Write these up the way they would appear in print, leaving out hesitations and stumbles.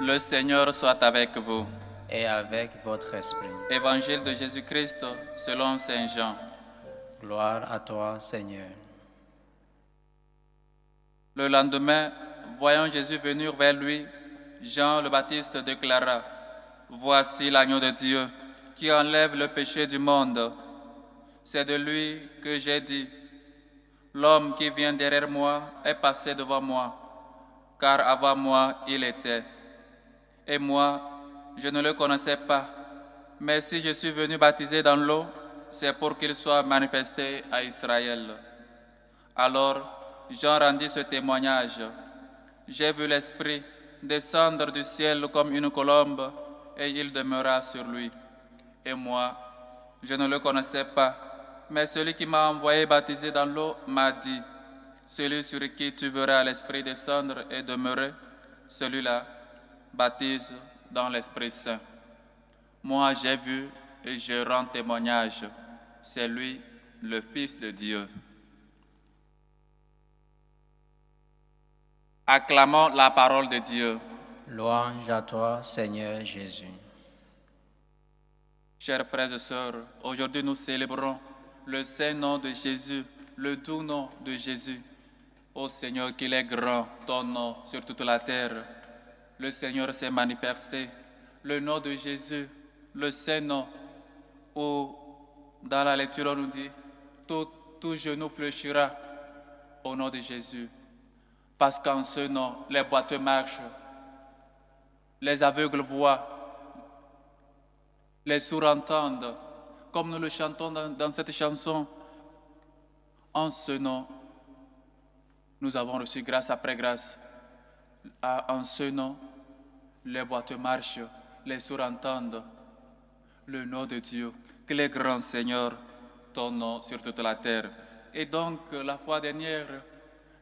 Le Seigneur soit avec vous. Et avec votre esprit. Évangile de Jésus-Christ selon Saint Jean. Gloire à toi, Seigneur. Le lendemain, voyant Jésus venir vers lui, Jean le Baptiste déclara: Voici l'agneau de Dieu qui enlève le péché du monde. C'est de lui que j'ai dit: L'homme qui vient derrière moi est passé devant moi, car avant moi il était. Et moi, je ne le connaissais pas, mais si je suis venu baptiser dans l'eau, c'est pour qu'il soit manifesté à Israël. Alors, Jean rendit ce témoignage: J'ai vu l'Esprit descendre du ciel comme une colombe, et il demeura sur lui. Et moi, je ne le connaissais pas, mais celui qui m'a envoyé baptiser dans l'eau m'a dit: Celui sur qui tu verras l'Esprit descendre et demeurer, celui-là baptise dans l'Esprit Saint. Moi, j'ai vu et je rends témoignage. C'est lui, le Fils de Dieu. Acclamons la parole de Dieu. Louange à toi, Seigneur Jésus. Chers frères et sœurs, aujourd'hui nous célébrons le saint nom de Jésus, le doux nom de Jésus. Ô Seigneur, qu'il est grand, ton nom sur toute la terre. Le Seigneur s'est manifesté, le nom de Jésus, le saint nom, où dans la lecture on nous dit: tout genou fléchira au nom de Jésus. Parce qu'en ce nom, les boiteux marchent, les aveugles voient, les sourds entendent, comme nous le chantons dans cette chanson. En ce nom, nous avons reçu grâce après grâce. En ce nom, les boiteux marchent, les sourds entendent. Le nom de Dieu, qu'il est grand Seigneur, ton nom sur toute la terre. Et donc, la fois dernière,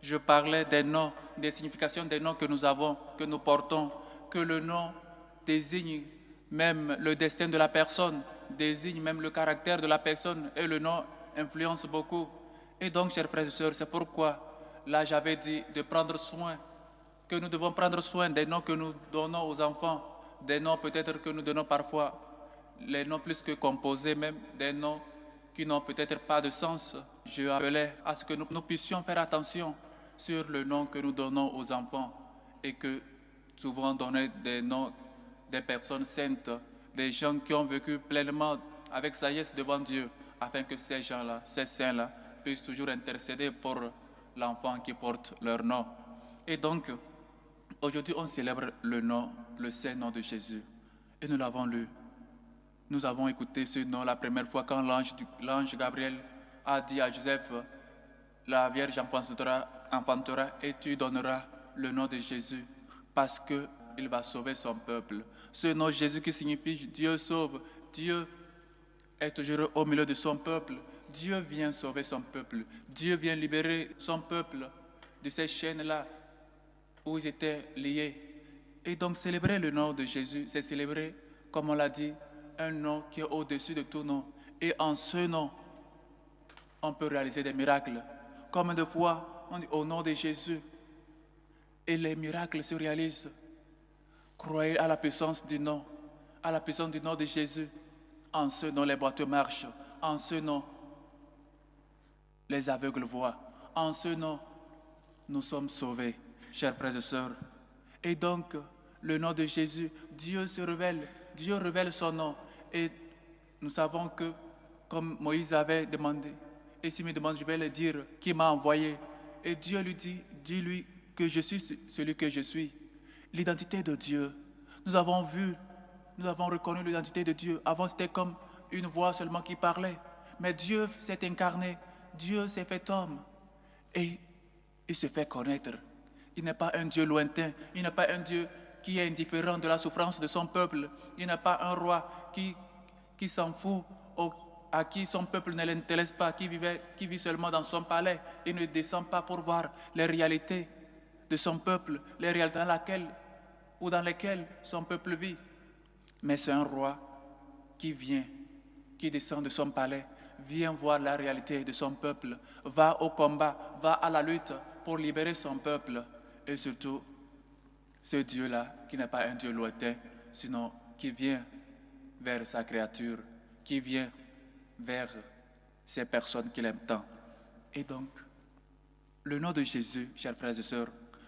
je parlais des noms, des significations des noms que nous avons, que nous portons, que le nom désigne même le destin de la personne, désigne même le caractère de la personne, et le nom influence beaucoup. Et donc, chers frères et sœurs, c'est pourquoi là j'avais dit de prendre soin, que nous devons prendre soin des noms que nous donnons aux enfants, des noms peut-être que nous donnons parfois, les noms plus que composés même, des noms qui n'ont peut-être pas de sens. Je appelais à ce que nous puissions faire attention sur le nom que nous donnons aux enfants et que souvent donner des noms des personnes saintes, des gens qui ont vécu pleinement avec sagesse devant Dieu, afin que ces gens-là, ces saints-là, puissent toujours intercéder pour l'enfant qui porte leur nom. Et donc, aujourd'hui, on célèbre le nom, le saint nom de Jésus. Et nous l'avons lu. Nous avons écouté ce nom la première fois quand l'ange Gabriel a dit à Joseph: La Vierge enfantera et tu donneras le nom de Jésus parce qu'il va sauver son peuple. Ce nom Jésus qui signifie Dieu sauve. Dieu est toujours au milieu de son peuple. Dieu vient sauver son peuple. Dieu vient libérer son peuple de ces chaînes-là où ils étaient liés. Et donc célébrer le nom de Jésus, c'est célébrer, comme on l'a dit, un nom qui est au-dessus de tout nom. Et en ce nom, on peut réaliser des miracles. Combien de fois on dit au nom de Jésus et les miracles se réalisent. Croyez à la puissance du nom, à la puissance du nom de Jésus. En ce nom, les boiteux marchent. En ce nom, les aveugles voient. En ce nom, nous sommes sauvés, chers frères et sœurs. Et donc, le nom de Jésus, Dieu se révèle. Dieu révèle son nom. Et nous savons que, comme Moïse avait demandé, et s'il me demande, je vais le dire, qui m'a envoyé. Et Dieu lui dit, dis-lui que je suis celui que je suis. L'identité de Dieu. Nous avons vu, nous avons reconnu l'identité de Dieu. Avant, c'était comme une voix seulement qui parlait. Mais Dieu s'est incarné. Dieu s'est fait homme. Et il se fait connaître. Il n'est pas un Dieu lointain. Il n'est pas un Dieu qui est indifférent de la souffrance de son peuple. Il n'est pas un roi qui s'en fout, à qui son peuple ne l'intéresse pas, qui vit seulement dans son palais. Il ne descend pas pour voir les réalités de son peuple, les réalités dans lesquelles son peuple vit. Mais c'est un roi qui vient, qui descend de son palais, vient voir la réalité de son peuple, va au combat, va à la lutte pour libérer son peuple et surtout Ce Dieu-là, qui n'est pas un Dieu lointain, sinon qui vient vers sa créature, qui vient vers ces personnes qu'il aime tant. Et donc, le nom de Jésus, chers frères et sœurs,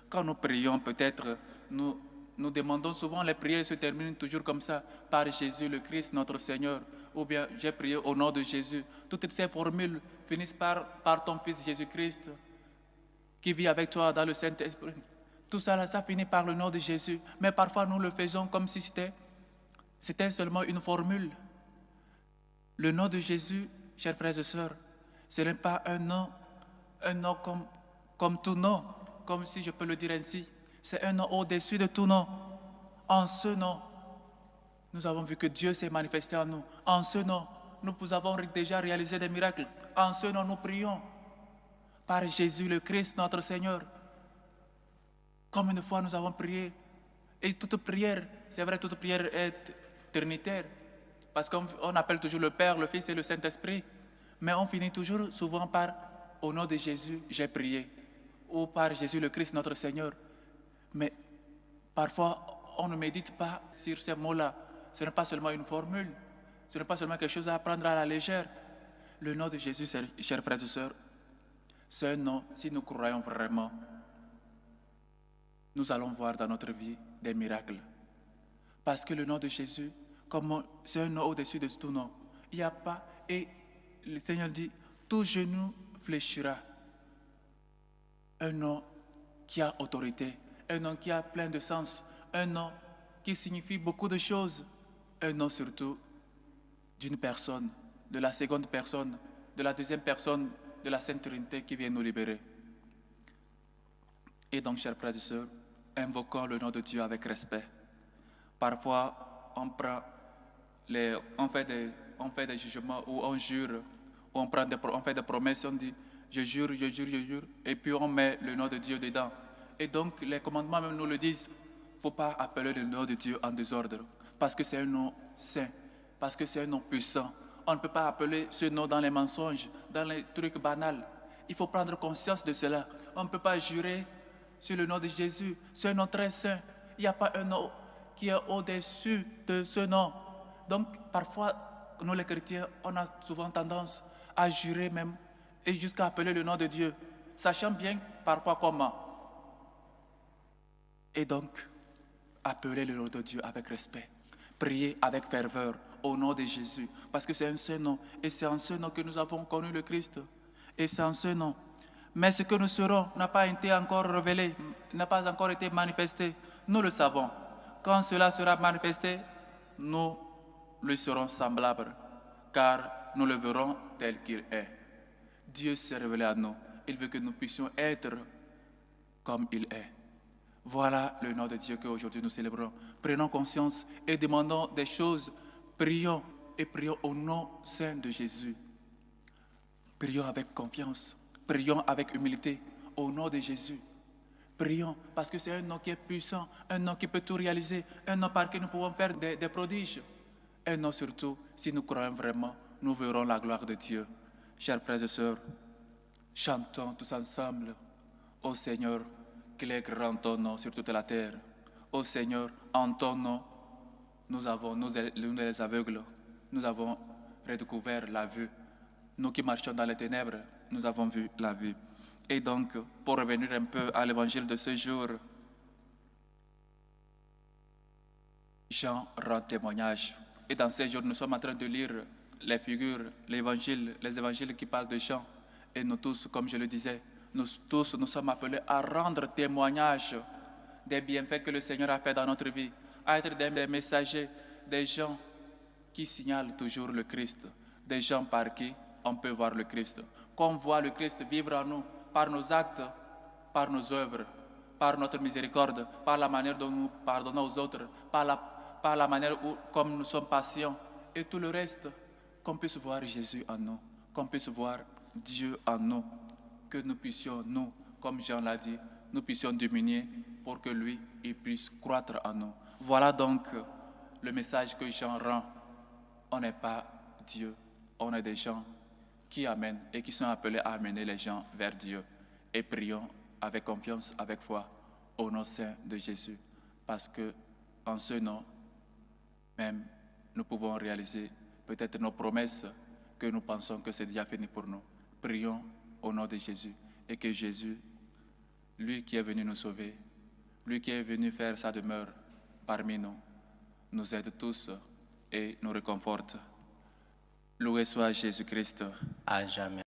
quand nous prions, peut-être, nous demandons souvent, les prières se terminent toujours comme ça, par Jésus le Christ, notre Seigneur, ou bien j'ai prié au nom de Jésus. Toutes ces formules finissent par ton Fils Jésus-Christ, qui vit avec toi dans le Saint-Esprit. Tout ça, ça finit par le nom de Jésus. Mais parfois, nous le faisons comme si c'était seulement une formule. Le nom de Jésus, chers frères et sœurs, ce n'est pas un nom comme tout nom, comme si je peux le dire ainsi. C'est un nom au-dessus de tout nom. En ce nom, nous avons vu que Dieu s'est manifesté en nous. En ce nom, nous avons déjà réalisé des miracles. En ce nom, nous prions par Jésus le Christ, notre Seigneur. Comme une fois nous avons prié, et toute prière, c'est vrai, toute prière est trinitaire, parce qu'on appelle toujours le Père, le Fils et le Saint-Esprit, mais on finit toujours souvent par « Au nom de Jésus, j'ai prié » ou par Jésus le Christ, notre Seigneur. Mais parfois, on ne médite pas sur ces mots-là. Ce n'est pas seulement une formule, ce n'est pas seulement quelque chose à prendre à la légère. Le nom de Jésus, chers frères et sœurs, c'est un nom, si nous croyons vraiment, nous allons voir dans notre vie des miracles. Parce que le nom de Jésus, c'est un nom au-dessus de tout nom. Il n'y a pas, et le Seigneur dit, tout genou fléchira. Un nom qui a autorité, un nom qui a plein de sens, un nom qui signifie beaucoup de choses, un nom surtout d'une personne, de la seconde personne, de la deuxième personne, de la Sainte Trinité qui vient nous libérer. Et donc, chers frères et sœurs, invoquons le nom de Dieu avec respect. Parfois, on fait des jugements où on jure, où on fait des promesses, on dit je jure, je jure, je jure, et puis on met le nom de Dieu dedans. Et donc, les commandements même nous le disent, il ne faut pas appeler le nom de Dieu en désordre, parce que c'est un nom saint, parce que c'est un nom puissant. On ne peut pas appeler ce nom dans les mensonges, dans les trucs banals. Il faut prendre conscience de cela. On ne peut pas jurer sur le nom de Jésus. C'est un nom très saint. Il n'y a pas un nom qui est au-dessus de ce nom. Donc, parfois, nous les chrétiens, on a souvent tendance à jurer même et jusqu'à appeler le nom de Dieu, sachant bien parfois comment. Et donc, appeler le nom de Dieu avec respect. Prier avec ferveur au nom de Jésus, parce que c'est un seul nom, et c'est en ce nom que nous avons connu le Christ, et c'est en ce nom. Mais ce que nous serons n'a pas été encore révélé, n'a pas encore été manifesté. Nous le savons. Quand cela sera manifesté, nous lui serons semblables, car nous le verrons tel qu'il est. Dieu s'est révélé à nous. Il veut que nous puissions être comme il est. Voilà le nom de Dieu qu'aujourd'hui nous célébrons. Prenons conscience et demandons des choses. Prions et prions au nom saint de Jésus. Prions avec confiance. Prions avec humilité au nom de Jésus. Prions parce que c'est un nom qui est puissant, un nom qui peut tout réaliser, un nom par lequel nous pouvons faire des prodiges. Un nom surtout, si nous croyons vraiment, nous verrons la gloire de Dieu. Chers frères et sœurs, chantons tous ensemble. Ô Seigneur, qu'il est grand ton nom sur toute la terre. Ô Seigneur, en ton nom, nous les aveugles, nous avons redécouvert la vue. Nous qui marchons dans les ténèbres, nous avons vu la vue. Et donc, pour revenir un peu à l'évangile de ce jour, Jean rend témoignage. Et dans ces jours, nous sommes en train de lire les figures, les évangiles qui parlent de Jean. Et nous tous, comme je le disais, nous sommes appelés à rendre témoignage des bienfaits que le Seigneur a fait dans notre vie, à être des messagers, des gens qui signalent toujours le Christ, des gens par qui on peut voir le Christ. Qu'on voit le Christ vivre en nous, par nos actes, par nos œuvres, par notre miséricorde, par la manière dont nous pardonnons aux autres, par la manière comme nous sommes patients, et tout le reste, qu'on puisse voir Jésus en nous, qu'on puisse voir Dieu en nous, que nous puissions, nous, comme Jean l'a dit, nous puissions diminuer pour que lui, il puisse croître en nous. Voilà donc le message que Jean rend. On n'est pas Dieu, on est des gens qui amènent et qui sont appelés à amener les gens vers Dieu. Et prions avec confiance, avec foi, au nom saint de Jésus. parce que en ce nom, même, nous pouvons réaliser peut-être nos promesses que nous pensons que c'est déjà fini pour nous. Prions au nom de Jésus et que Jésus, lui qui est venu nous sauver, lui qui est venu faire sa demeure parmi nous, nous aide tous et nous réconforte. Loué soit Jésus-Christ. À jamais.